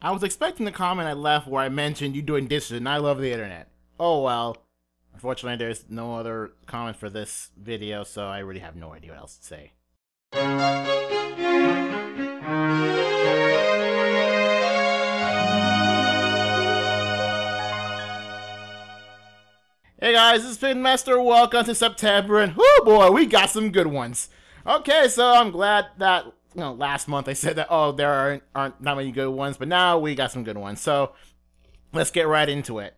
I was expecting the comment I left where I mentioned you doing dishes and I love the internet. Oh well. Unfortunately, there's no other comment for this video, so I really have no idea what else to say. Hey guys, this is Pinmaster. Welcome to September, and whoo boy, we got some good ones. Okay, so I'm glad that last month I said that there aren't not many good ones, but now we got some good ones. So let's get right into it.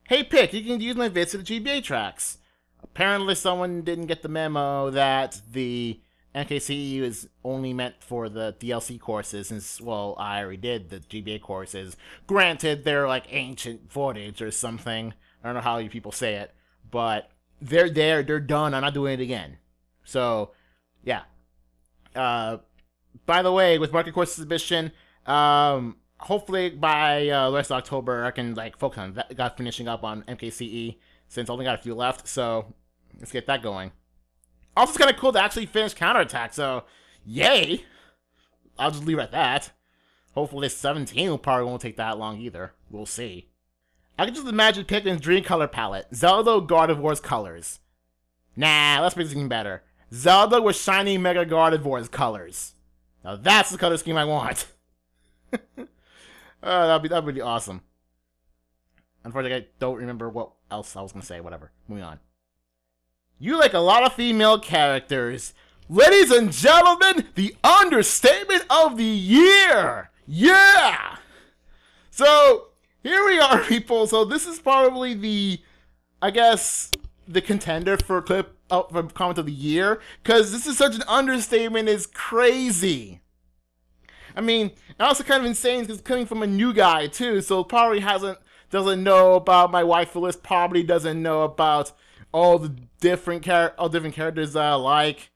Hey Pick, you can use my vids to the GBA tracks. Apparently, someone didn't get the memo that the MKCE is only meant for the DLC courses, since, well, I already did the GBA courses. Granted, they're like ancient footage or something. I don't know how you people say it, but they're there, they're done. I'm not doing it again. So, yeah. By the way, with Market Course Submission, hopefully by the rest of October, I can focus on finishing up on MKCE, since I only got a few left. So, let's get that going. Also, it's kind of cool to actually finish Counterattack, so yay! I'll just leave it at that. Hopefully 17 probably won't take that long either. We'll see. I can just imagine Pikmin's dream color palette. Zelda God of War's colors. Nah, let's make this even better. Zelda with shiny Mega God of War's colors. Now that's the color scheme I want. That'd be awesome. Unfortunately, I don't remember what else I was going to say. Whatever. Moving on. You like a lot of female characters. Ladies and gentlemen, the understatement of the year! Yeah! So, here we are, people. So, this is probably the contender for for comment of the year. Because this is such an understatement, it's crazy. I mean, also kind of insane because it's coming from a new guy, too. So, probably doesn't know about my waifu list, probably doesn't know about all the different characters that I like.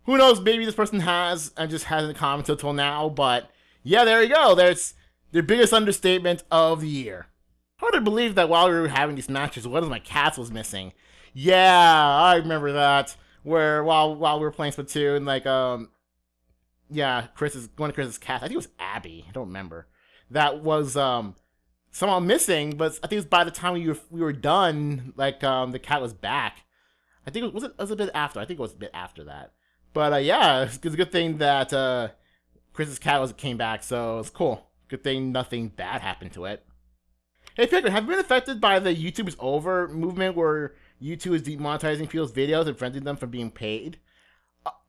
Who knows, maybe this person has and just hasn't commented until now, but yeah, there you go. There's their biggest understatement of the year. Hard to believe that while we were having these matches, one of my cats was missing. Yeah, I remember that. Where while we were playing Splatoon, one of Chris's cats, I think it was Abby, I don't remember. That was somehow missing, but I think it was by the time we were done, the cat was back. I think it was a bit after. I think it was a bit after that. But yeah, it's a good thing that Chris's cat came back, so it's cool. Good thing nothing bad happened to it. Hey Picker, have you been affected by the YouTube is over movement where YouTube is demonetizing people's videos and preventing them from being paid?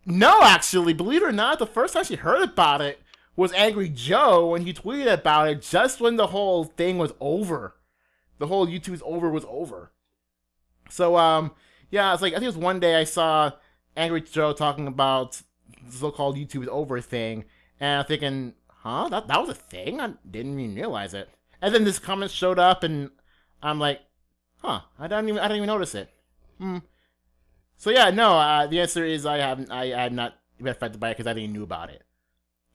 No, actually, believe it or not, the first time she heard about it was Angry Joe when he tweeted about it just when the whole thing was over. The whole YouTube is over was over. So, yeah, it's I think it was one day I saw Angry Joe talking about the so-called YouTube is over thing, and I'm thinking, huh? That was a thing? I didn't even realize it. And then this comment showed up, and I'm like, huh, I didn't even notice it. So yeah, no, the answer is I have not been affected by it because I didn't know about it.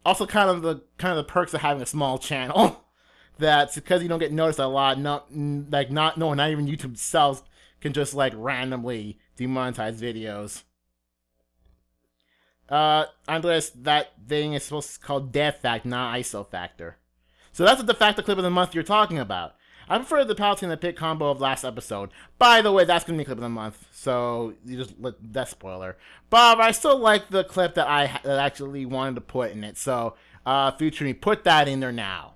Also, kind of the perks of having a small channel. That's because you don't get noticed a lot. Not even YouTube itself can just randomly demonetize videos. Andres, that thing is supposed to be called Death Fact, not ISO Factor. So that's the de facto clip of the month you're talking about. I prefer the Palutena and the Pit combo of last episode. By the way, that's going to be clip of the month, so you just let that spoiler. But I still like the clip that I actually wanted to put in it, so future me, put that in there now.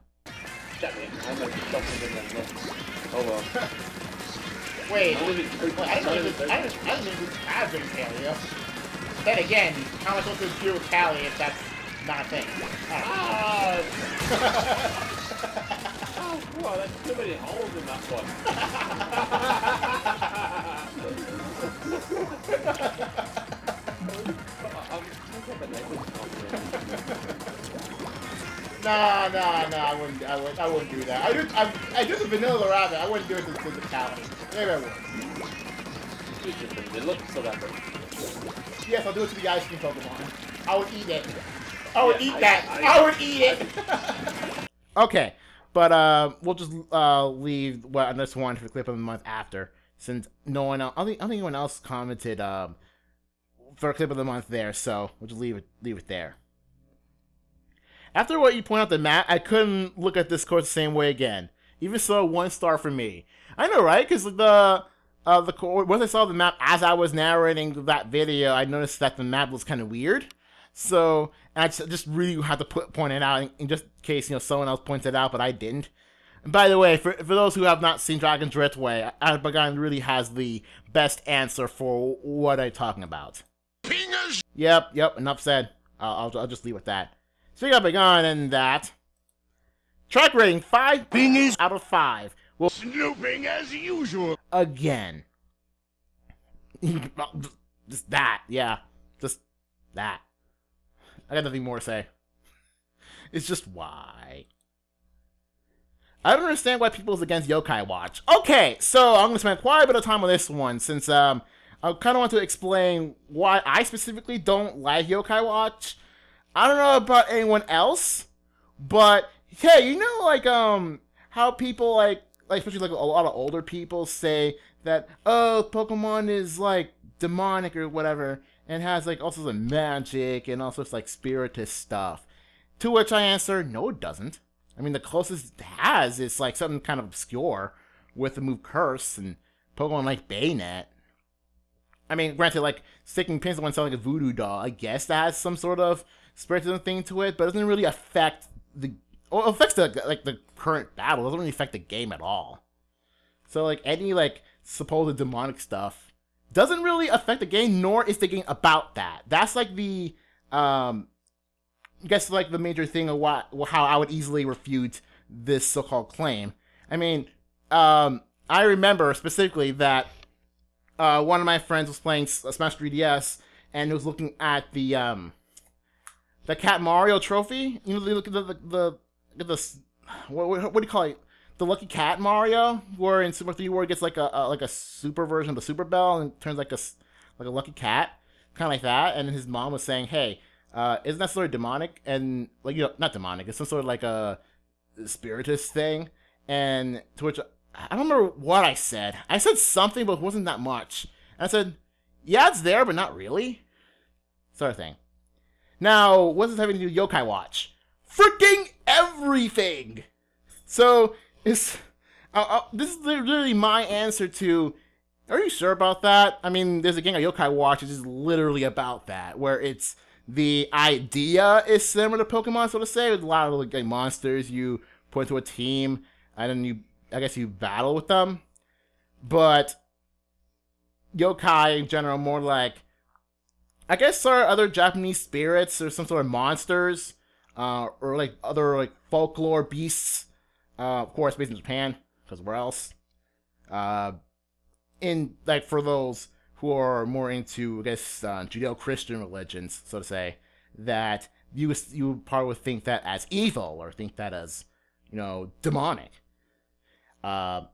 Wait, I didn't even have Big Paleo. Then again, how am I supposed to do with Callie if that's not a thing? Oh, wow, that's too many holes in that one. No, I wouldn't do that. I do the vanilla rabbit. I wouldn't do it to the Callie. Maybe I would. It looks so that way. Yes, I'll do it to the ice cream Pokemon. I would eat it. I would eat that. I would eat it. Okay, but we'll just leave this one for the clip of the month after, since no one else, I don't think anyone else commented for a clip of the month there, so we'll just leave it there. After what you point out the map, I couldn't look at this course the same way again. Even so, 1 star for me. I know, right? Because once I saw the map as I was narrating that video, I noticed that the map was kind of weird. So, and I just really had to point it out in just case, someone else points it out, but I didn't. And by the way, for those who have not seen Dragon's Driftway, Arbagan really has the best answer for what I'm talking about. Pingers! Yep, enough said. I'll just leave with that. Speaking of Arbagan and that, track rating 5 Pingers out of 5. Well, Snooping as usual. Again. Just that, yeah. Just that. I got nothing more to say. It's just why. I don't understand why people is against Yokai Watch. Okay, so I'm going to spend quite a bit of time on this one, since I kind of want to explain why I specifically don't like Yokai Watch. I don't know about anyone else, but hey, how people especially a lot of older people say that, oh, Pokemon is demonic or whatever, and has all sorts of magic and all sorts of spiritist stuff. To which I answer, no, it doesn't. I mean, the closest it has is something kind of obscure with the move Curse and Pokemon like Bayonet. I mean, granted, sticking pins on oneself like a voodoo doll, I guess that has some sort of spiritism thing to it, but it doesn't really affect it affects the current battle. It doesn't really affect the game at all. So any supposed demonic stuff doesn't really affect the game, nor is the game about that. That's the I guess the major thing of how I would easily refute this so-called claim. I mean, I remember specifically that one of my friends was playing Smash 3DS and was looking at the Cat Mario trophy. Look at the what do you call it? The Lucky Cat Mario, where in Super 3 where it gets a super version of the Super Bell and turns like a lucky cat, kind of like that. And his mom was saying, "Hey, isn't that sort of demonic?" And not demonic. It's some sort of a spiritist thing. And to which I don't remember what I said. I said something, but it wasn't that much. And I said, "Yeah, it's there, but not really," sort of thing. Now, what's this having to do with Yokai Watch? Freaking everything! So, this is literally my answer to, are you sure about that? I mean, there's a game of Yokai Watch, which is literally about that, where it's, the idea is similar to Pokemon, so to say, with a lot of monsters, you put into a team, and then I guess you battle with them. But yokai in general, more I guess sort of other Japanese spirits or some sort of monsters, or other folklore beasts. Of course, based in Japan, because where else? In for those who are more into, I guess, Judeo-Christian religions, so to say, that you probably would think that as evil or think that as, demonic. However,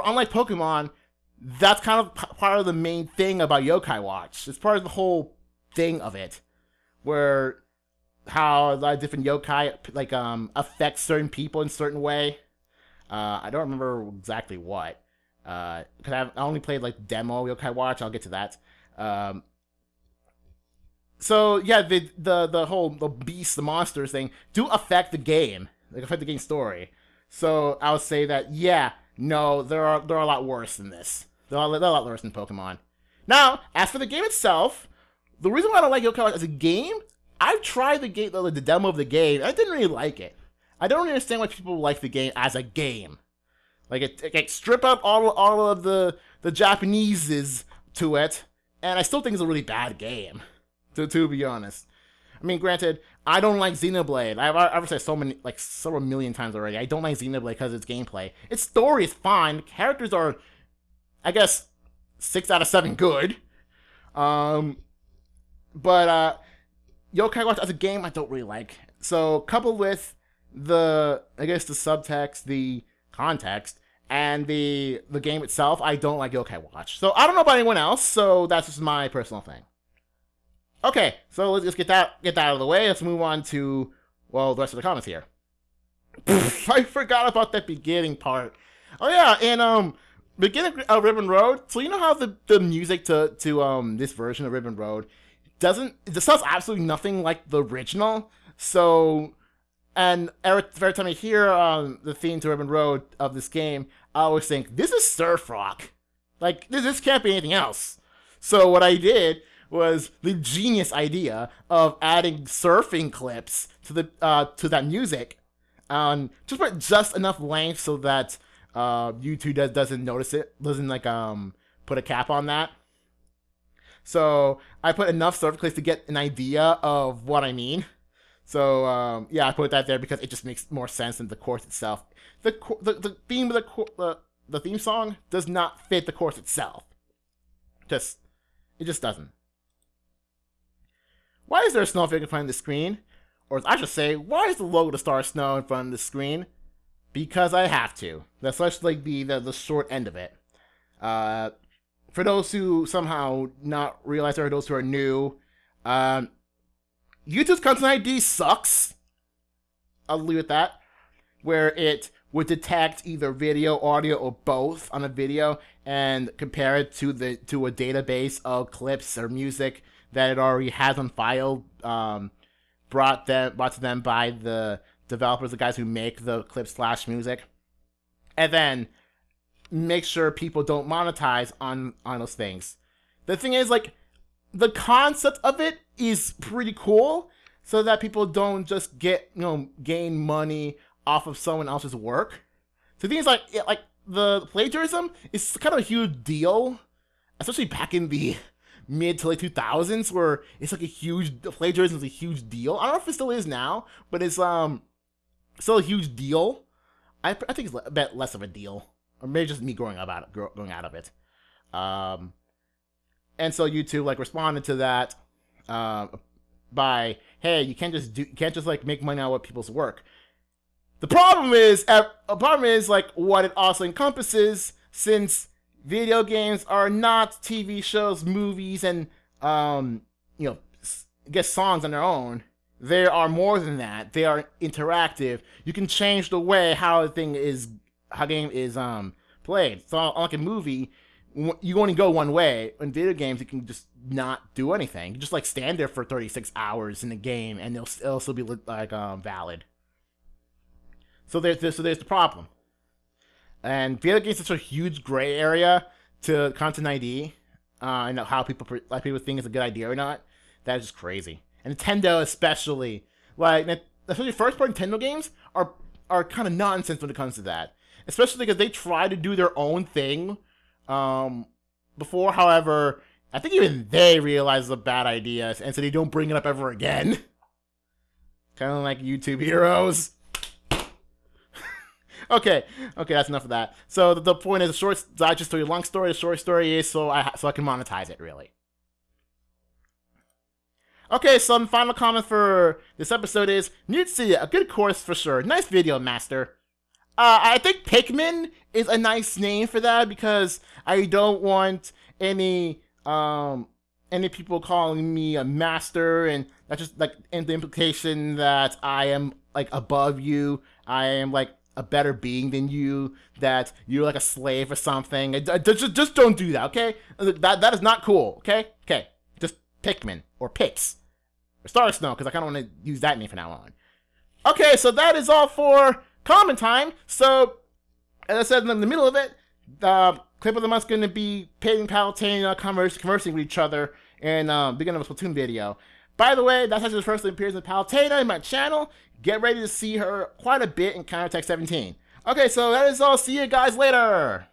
unlike Pokemon, that's kind of part of the main thing about Yokai Watch. It's part of the whole thing of it, where how a lot of different yokai affect certain people in a certain way. I don't remember exactly what. Because I only played demo Yokai Watch. I'll get to that. So yeah, the whole beasts, the monsters thing do affect the game. Affect the game story. So I would say that they're a lot worse than this. They're a lot worse than Pokemon. Now, as for the game itself, the reason why I don't like Yokai Watch as a game, I've tried the game, the demo of the game. I didn't really like it. I don't understand why people like the game as a game. It strip out all of the Japaneses to it, and I still think it's a really bad game, to be honest. I mean, granted, I don't like Xenoblade. I've said several million times already. I don't like Xenoblade because of its gameplay. Its story is fine. The characters are, I guess, 6 out of 7 good. But Yokai Watch as a game, I don't really like. So, coupled with the subtext, the context, and the game itself, I don't like Yokai Watch. So I don't know about anyone else, so that's just my personal thing. Okay, so let's just get that out of the way. Let's move on to, the rest of the comments here. I forgot about that beginning part. Oh yeah, and beginning of Ribbon Road. So you know how the music to this version of Ribbon Road it sounds absolutely nothing like the original. So, and every time I hear the theme to Urban Road of this game, I always think, this is surf rock. Like, this can't be anything else. So what I did was the genius idea of adding surfing clips to that music. Just put just enough length so that YouTube doesn't notice it, doesn't like put a cap on that. So I put enough surf clips to get an idea of what I mean. So yeah, I put that there because it just makes more sense than the course itself. The theme of the theme song does not fit the course itself. It just doesn't. Why is there a snowflake in front of the screen? Or I should say, why is the logo of the Star Snow in front of the screen? Because I have to. That's like the short end of it. For those who somehow not realize, or those who are new, YouTube's content ID sucks. I'll leave it at that. Where it would detect either video, audio, or both on a video and compare it to a database of clips or music that it already has on file, brought to them by the developers, the guys who make the clips/music, and then make sure people don't monetize on those things. The thing is, like, the concept of it is pretty cool, so that people don't just gain money off of someone else's work. So the thing is, like the plagiarism is kind of a huge deal, especially back in the mid to late 2000s, where it's like plagiarism is a huge deal. I don't know if it still is now, but it's still a huge deal. I think it's a bit less of a deal, or maybe just me growing out of it. And so YouTube like responded to that by, hey, you can't just like make money out of people's work. The problem is like what it also encompasses, since video games are not TV shows, movies, and get songs on their own. They are more than that. They are interactive. You can change the way how a game is played. So like a movie, you only go one way. In video games, you can just not do anything. You just like stand there for 36 hours in the game, and it'll still be like valid. So there's the problem. And video games is such a huge gray area to content ID, and how people think it's a good idea or not. That is just crazy. And Nintendo especially, especially first-party Nintendo games are kind of nonsense when it comes to that. Especially because they try to do their own thing before. However, I think even they realize it's a bad idea, and so they don't bring it up ever again. Kind of like YouTube Heroes. Okay, that's enough of that. So the point is, a short digest story, long story. A short story is so I can monetize it, really. Okay, some final comment for this episode is, Nutsia, a good course for sure. Nice video, Master. I think Pikmin is a nice name for that, because I don't want any people calling me a master, and that's just like in the implication that I am like above you. I am like a better being than you, that you're like a slave or something. Just don't do that, okay? That is not cool, okay? Okay, just Pikmin, or Pix, or Star Snow, because I kind of want to use that name from now on. Okay, so that is all for comment time. So, as I said in the middle of it, clip of the month's going to be Peyton and Palutena conversing with each other in beginning of a Splatoon video. By the way, that's actually the first appearance of Palutena in my channel. Get ready to see her quite a bit in Counterattack 17. Okay, so that is all. See you guys later!